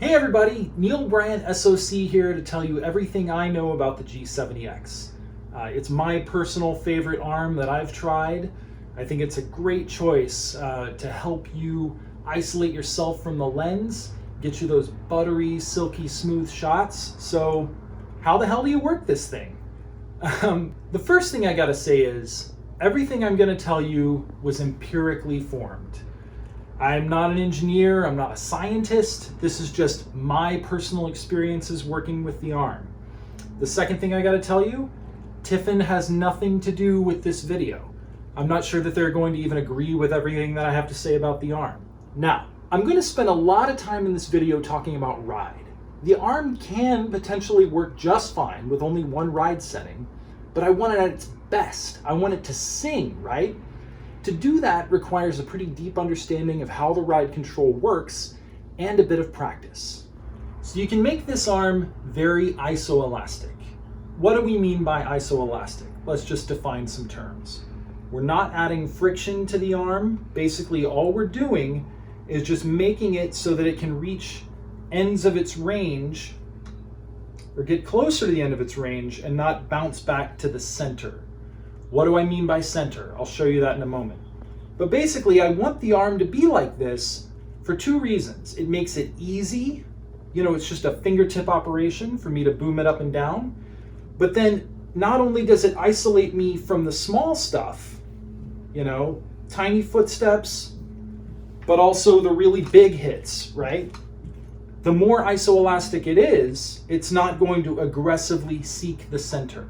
Hey everybody, Neal, Bryant, SOC here to tell you everything I know about the G70X. It's my personal favorite arm that I've tried. I think it's a great choice to help you isolate yourself from the lens, get you those buttery, silky, smooth shots. So how the hell do you work this thing? The first thing I gotta say is, everything I'm gonna tell you was empirically formed. I'm not an engineer, I'm not a scientist. This is just my personal experiences working with the arm. The second thing I gotta tell you, Tiffin has nothing to do with this video. I'm not sure that they're going to even agree with everything that I have to say about the arm. Now, I'm going to spend a lot of time in this video talking about ride. The arm can potentially work just fine with only one ride setting, but I want it at its best. I want it to sing, right? To do that requires a pretty deep understanding of how the ride control works and a bit of practice. So you can make this arm very isoelastic. What do we mean by isoelastic? Let's just define some terms. We're not adding friction to the arm. Basically, all we're doing is just making it so that it can reach ends of its range or get closer to the end of its range and not bounce back to the center. What do I mean by center? I'll show you that in a moment. But basically, I want the arm to be like this for two reasons. It makes it easy. It's just a fingertip operation for me to boom it up and down. But then not only does it isolate me from the small stuff, tiny footsteps, but also the really big hits, right? The more isoelastic it is, it's not going to aggressively seek the center.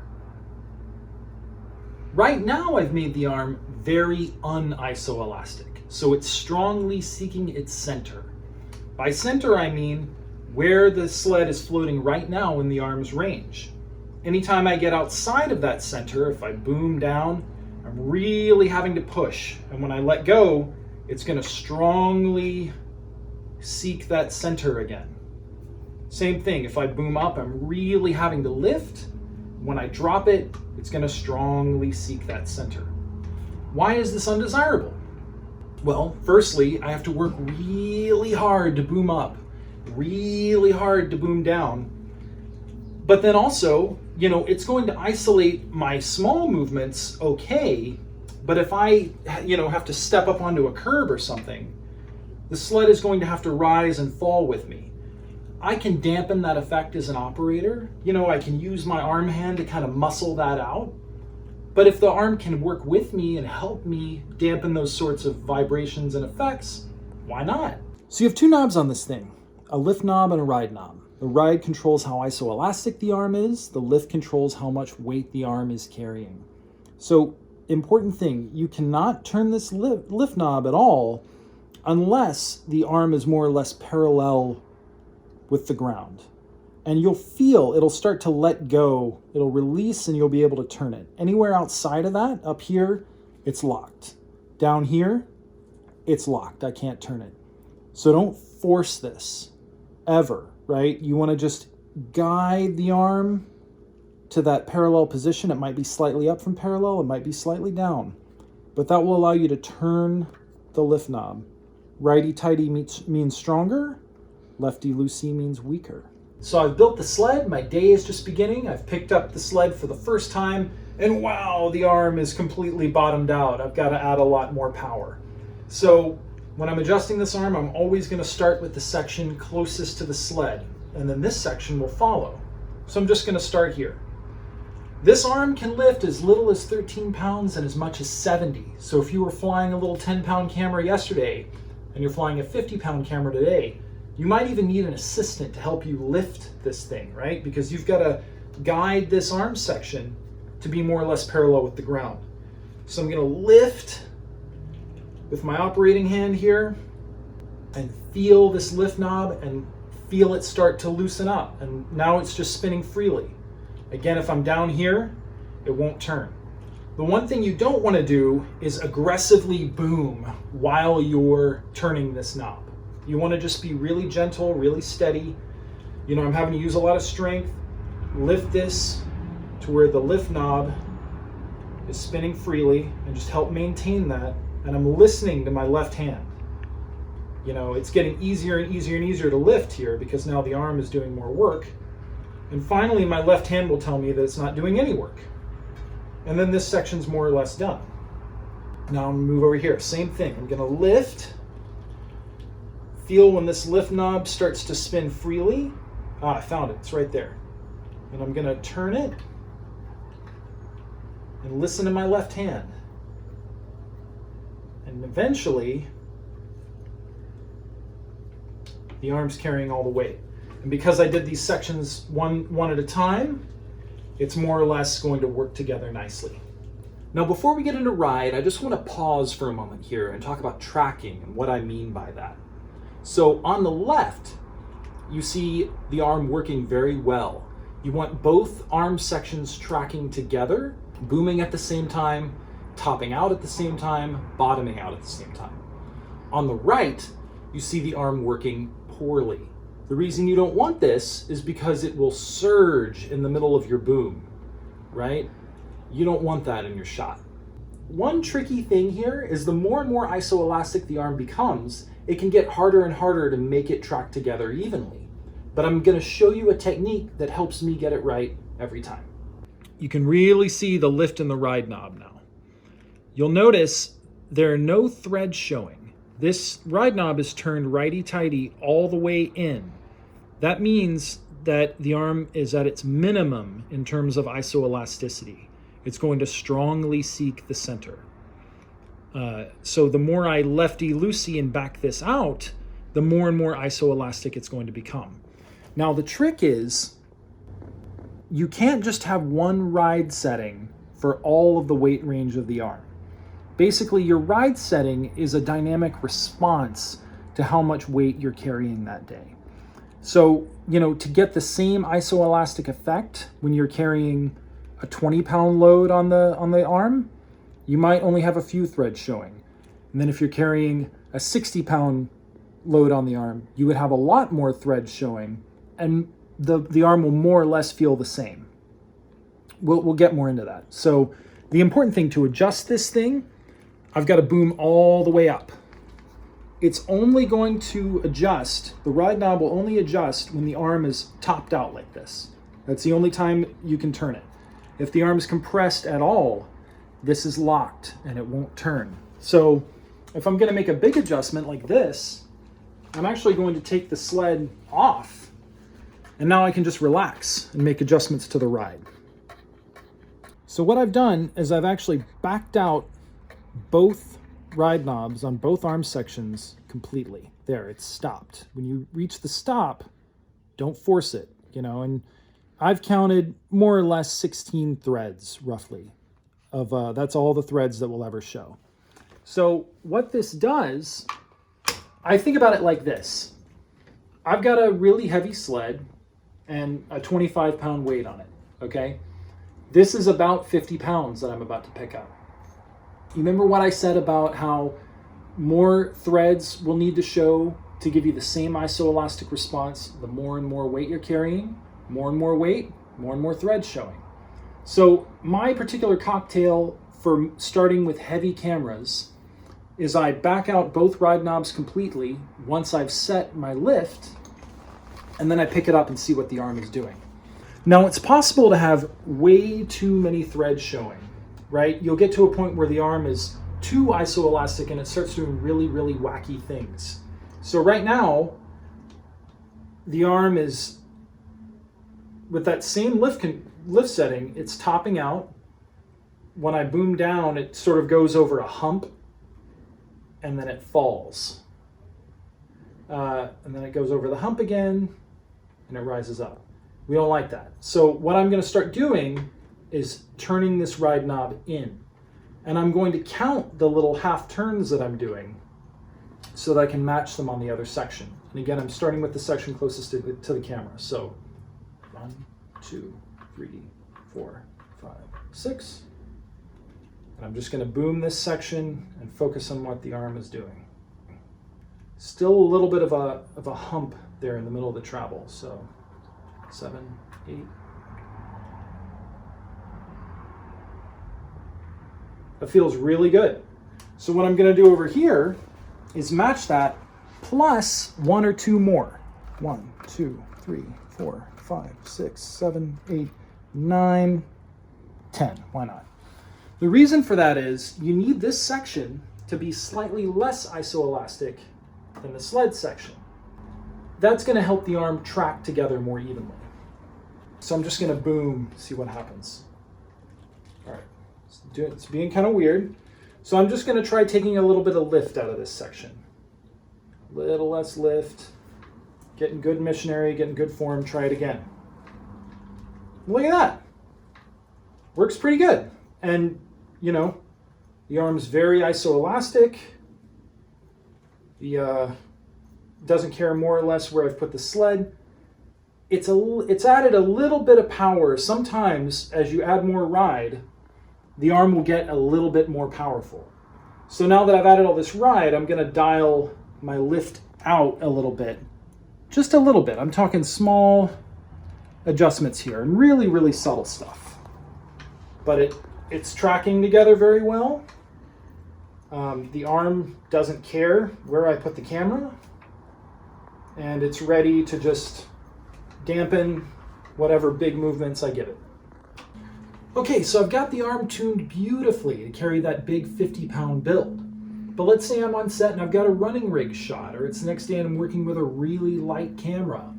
Right now, I've made the arm very unisoelastic, so it's strongly seeking its center. By center, I mean where the sled is floating right now in the arm's range. Anytime I get outside of that center, if I boom down, I'm really having to push. And when I let go, it's going to strongly seek that center again. Same thing, if I boom up, I'm really having to lift. When I drop it, it's going to strongly seek that center. Why is this undesirable? Well, firstly, I have to work really hard to boom up, really hard to boom down. But then also, it's going to isolate my small movements okay, but if I, have to step up onto a curb or something, the sled is going to have to rise and fall with me. I can dampen that effect as an operator. I can use my arm hand to kind of muscle that out. But if the arm can work with me and help me dampen those sorts of vibrations and effects, why not? So you have two knobs on this thing, a lift knob and a ride knob. The ride controls how isoelastic the arm is. The lift controls how much weight the arm is carrying. So, important thing, you cannot turn this lift knob at all unless the arm is more or less parallel with the ground. And you'll feel it'll start to let go. It'll release and you'll be able to turn it. Anywhere outside of that, up here, it's locked. Down here, it's locked. I can't turn it. So don't force this, ever. Right? You want to just guide the arm to that parallel position. It might be slightly up from parallel, it might be slightly down, but that will allow you to turn the lift knob. Righty-tighty means stronger, lefty-loosey means weaker. So I've built the sled, my day is just beginning. I've picked up the sled for the first time, and wow, the arm is completely bottomed out. I've got to add a lot more power. So when I'm adjusting this arm, I'm always going to start with the section closest to the sled, and then this section will follow. So I'm just going to start here. This arm can lift as little as 13 pounds and as much as 70. So if you were flying a little 10-pound camera yesterday, and you're flying a 50-pound camera today, you might even need an assistant to help you lift this thing, right? Because you've got to guide this arm section to be more or less parallel with the ground. So I'm going to lift with my operating hand here and feel this lift knob and feel it start to loosen up. And now it's just spinning freely. Again, if I'm down here, it won't turn. The one thing you don't want to do is aggressively boom while you're turning this knob. You want to just be really gentle, really steady. I'm having to use a lot of strength. Lift this to where the lift knob is spinning freely and just help maintain that. And I'm listening to my left hand. You know, it's getting easier and easier and easier to lift here because now the arm is doing more work. And finally, my left hand will tell me that it's not doing any work. And then this section's more or less done. Now I'm gonna move over here, same thing. I'm gonna lift, feel when this lift knob starts to spin freely. I found it, it's right there. And I'm gonna turn it and listen to my left hand. And eventually, the arm's carrying all the weight. And because I did these sections one at a time, it's more or less going to work together nicely. Now, before we get into ride, I just want to pause for a moment here and talk about tracking and what I mean by that. So on the left, you see the arm working very well. You want both arm sections tracking together, booming at the same time, topping out at the same time, bottoming out at the same time. On the right, you see the arm working poorly. The reason you don't want this is because it will surge in the middle of your boom, right? You don't want that in your shot. One tricky thing here is the more and more isoelastic the arm becomes, it can get harder and harder to make it track together evenly. But I'm going to show you a technique that helps me get it right every time. You can really see the lift in the ride knob now. You'll notice there are no threads showing. This ride knob is turned righty-tighty all the way in. That means that the arm is at its minimum in terms of isoelasticity. It's going to strongly seek the center. So the more I lefty-loosey and back this out, the more and more isoelastic it's going to become. Now the trick is, you can't just have one ride setting for all of the weight range of the arm. Basically, your ride setting is a dynamic response to how much weight you're carrying that day. So, you know, to get the same isoelastic effect when you're carrying a 20-pound load on the arm, you might only have a few threads showing. And then if you're carrying a 60-pound load on the arm, you would have a lot more threads showing, and the arm will more or less feel the same. We'll get more into that. So the important thing to adjust this thing, I've got to boom all the way up. It's only going to adjust, the ride knob will only adjust when the arm is topped out like this. That's the only time you can turn it. If the arm is compressed at all, this is locked and it won't turn. So if I'm going to make a big adjustment like this, I'm actually going to take the sled off, and now I can just relax and make adjustments to the ride. So what I've done is I've actually backed out both ride knobs on both arm sections completely. There, it's stopped. When you reach the stop, don't force it, you know, and I've counted more or less 16 threads roughly of that's all the threads that will ever show. So what this does, I think about it like this. I've got a really heavy sled and a 25-pound weight on it, okay? This is about 50 pounds that I'm about to pick up. You remember what I said about how more threads will need to show to give you the same isoelastic response? The more and more weight you're carrying, more and more weight, more and more threads showing. So my particular cocktail for starting with heavy cameras is I back out both ride knobs completely once I've set my lift, and then I pick it up and see what the arm is doing. Now it's possible to have way too many threads showing, right? You'll get to a point where the arm is too isoelastic and it starts doing really, really wacky things. So right now, the arm is, with that same lift setting, it's topping out. When I boom down, it sort of goes over a hump and then it falls. And then it goes over the hump again and it rises up. We don't like that. So what I'm going to start doing is turning this ride knob in. And I'm going to count the little half turns that I'm doing so that I can match them on the other section. And again, I'm starting with the section closest to the camera. So 1, 2, 3, 4, 5, 6. And I'm just going to boom this section and focus on what the arm is doing. Still a little bit of a hump there in the middle of the travel. So 7, 8. That feels really good. So what I'm going to do over here is match that plus 1 or 2 more. 1, 2, 3, 4, 5, 6, 7, 8, 9, 10. Why not? The reason for that is you need this section to be slightly less isoelastic than the sled section. That's going to help the arm track together more evenly. So I'm just going to boom, see what happens. All right, it's being kind of weird. So I'm just going to try taking a little bit of lift out of this section. A little less lift, getting good missionary, getting good form, try it again. Look at that. Works pretty good. And, you know, the arm's very isoelastic. The doesn't care more or less where I've put the sled. It's added a little bit of power. Sometimes as you add more ride, the arm will get a little bit more powerful. So now that I've added all this ride, I'm going to dial my lift out a little bit. Just a little bit. I'm talking small adjustments here and really, really subtle stuff. But it's tracking together very well. The arm doesn't care where I put the camera, and it's ready to just dampen whatever big movements I give it. Okay, so I've got the arm tuned beautifully to carry that big 50-pound build. But let's say I'm on set and I've got a running rig shot, or it's the next day and I'm working with a really light camera.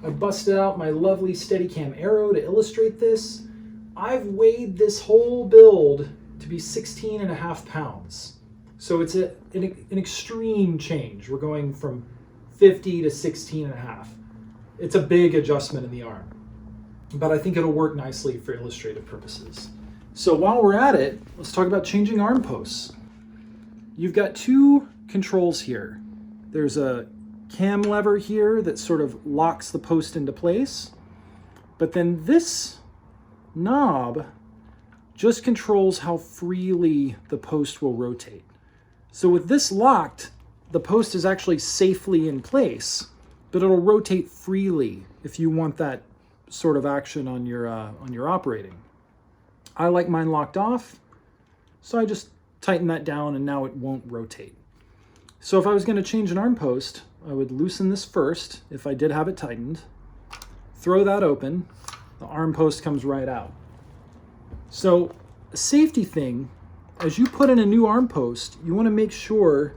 I busted out my lovely Steadicam Arrow to illustrate this. I've weighed this whole build to be 16.5 pounds. So it's an extreme change. We're going from 50 to 16.5. It's a big adjustment in the arm, but I think it'll work nicely for illustrative purposes. So while we're at it, let's talk about changing arm posts. You've got 2 controls here. There's a cam lever here that sort of locks the post into place, but then this knob just controls how freely the post will rotate. So with this locked, the post is actually safely in place, but it'll rotate freely if you want that sort of action on your operating. I like mine locked off, so I just tighten that down and now it won't rotate. So if I was going to change an arm post, I would loosen this first if I did have it tightened, throw that open, the arm post comes right out. So a safety thing, as you put in a new arm post, you want to make sure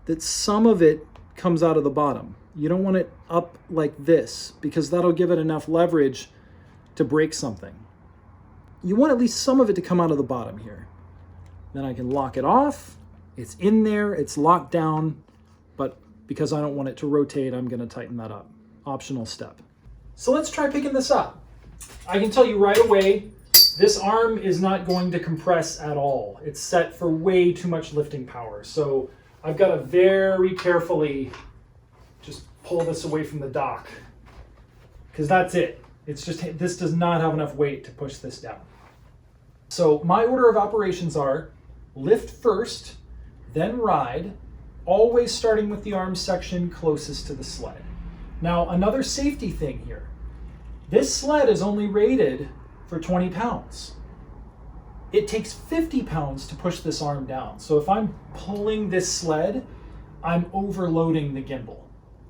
that some of it comes out of the bottom. You don't want it up like this because that'll give it enough leverage to break something. You want at least some of it to come out of the bottom here. Then I can lock it off. It's in there, it's locked down, but because I don't want it to rotate, I'm going to tighten that up. Optional step. So let's try picking this up. I can tell you right away, this arm is not going to compress at all. It's set for way too much lifting power. So I've got to very carefully just pull this away from the dock because that's it. It's just, this does not have enough weight to push this down. So my order of operations are lift first, then ride, always starting with the arm section closest to the sled. Now, another safety thing here. This sled is only rated for 20 pounds. It takes 50 pounds to push this arm down. So if I'm pulling this sled, I'm overloading the gimbal,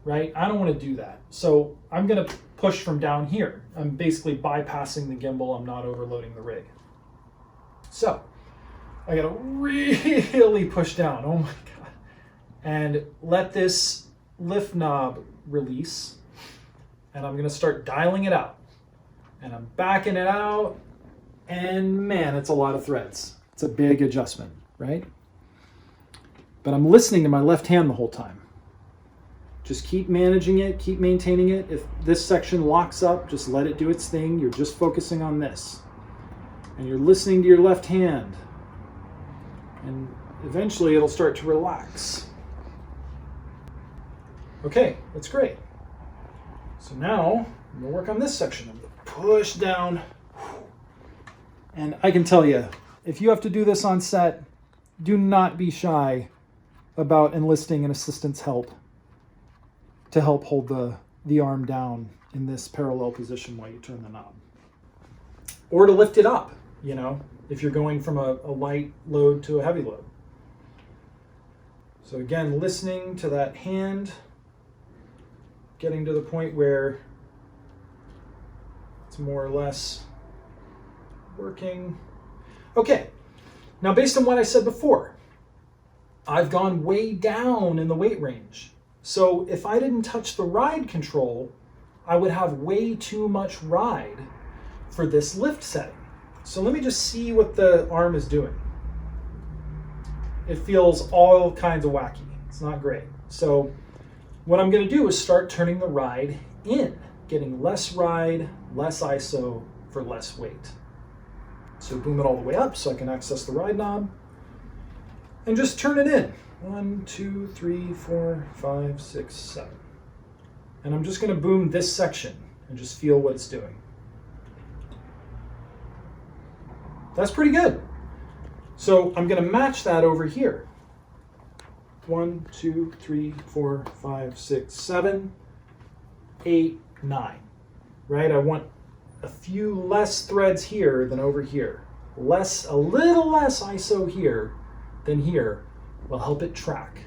right? I don't want to do that. So I'm going to push from down here. I'm basically bypassing the gimbal. I'm not overloading the rig. So I got to really push down. Oh my God. And let this lift knob release. And I'm going to start dialing it out. And I'm backing it out. And man, it's a lot of threads. It's a big adjustment, right? But I'm listening to my left hand the whole time. Just keep managing it, keep maintaining it. If this section locks up, just let it do its thing. You're just focusing on this. And you're listening to your left hand. And eventually it'll start to relax. Okay, that's great. So now I'm gonna work on this section. I'm gonna push down. And I can tell you, if you have to do this on set, do not be shy about enlisting an assistant's help to help hold the arm down in this parallel position while you turn the knob. Or to lift it up, you know, if you're going from a light load to a heavy load. So again, listening to that hand getting to the point where it's more or less working. Okay, now based on what I said before, I've gone way down in the weight range. So if I didn't touch the ride control, I would have way too much ride for this lift setting. So let me just see what the arm is doing. It feels all kinds of wacky. It's not great. So what I'm going to do is start turning the ride in, getting less ride, less ISO for less weight. So boom it all the way up so I can access the ride knob and just turn it in. 1, 2, 3, 4, 5, 6, 7. And I'm just going to boom this section and just feel what it's doing. That's pretty good. So I'm going to match that over here. 1, 2, 3, 4, 5, 6, 7, 8, 9. Right? I want a few less threads here than over here. A little less ISO here than here will help it track.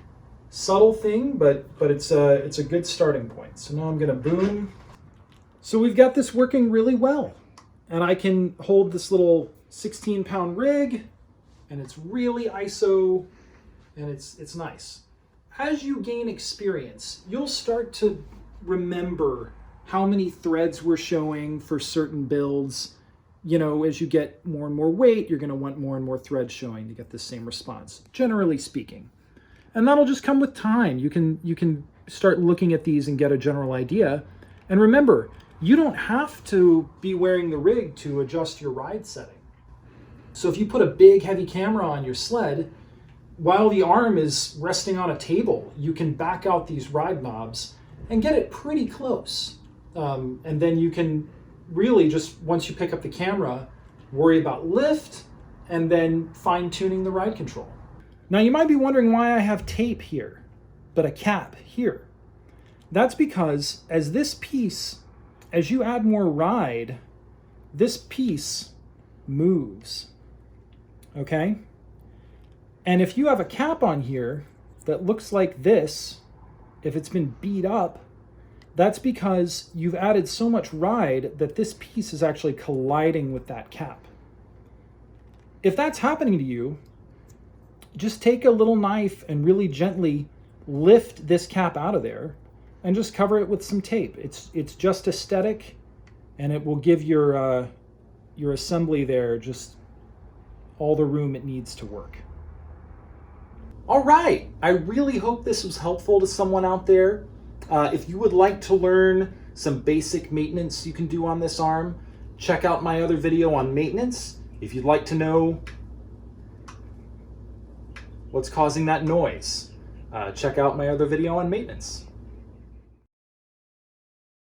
Subtle thing, but it's a good starting point. So now I'm going to boom. So we've got this working really well. And I can hold this little 16-pound rig, and it's really ISO, and it's nice. As you gain experience, you'll start to remember how many threads we're showing for certain builds. You know, as you get more and more weight, you're going to want more and more threads showing to get the same response, generally speaking. And that'll just come with time. You can start looking at these and get a general idea. And remember, you don't have to be wearing the rig to adjust your ride setting. So if you put a big heavy camera on your sled, while the arm is resting on a table, you can back out these ride knobs and get it pretty close. And then you can really just, once you pick up the camera, worry about lift and then fine-tuning the ride control. Now you might be wondering why I have tape here, but a cap here. That's because as you add more ride, this piece moves, okay? And if you have a cap on here that looks like this, if it's been beat up, that's because you've added so much ride that this piece is actually colliding with that cap. If that's happening to you, just take a little knife and really gently lift this cap out of there and just cover it with some tape. It's just aesthetic, and it will give your assembly there just all the room it needs to work. All right, I really hope this was helpful to someone out there. If you would like to learn some basic maintenance you can do on this arm, check out my other video on maintenance. If you'd like to know what's causing that noise, check out my other video on maintenance.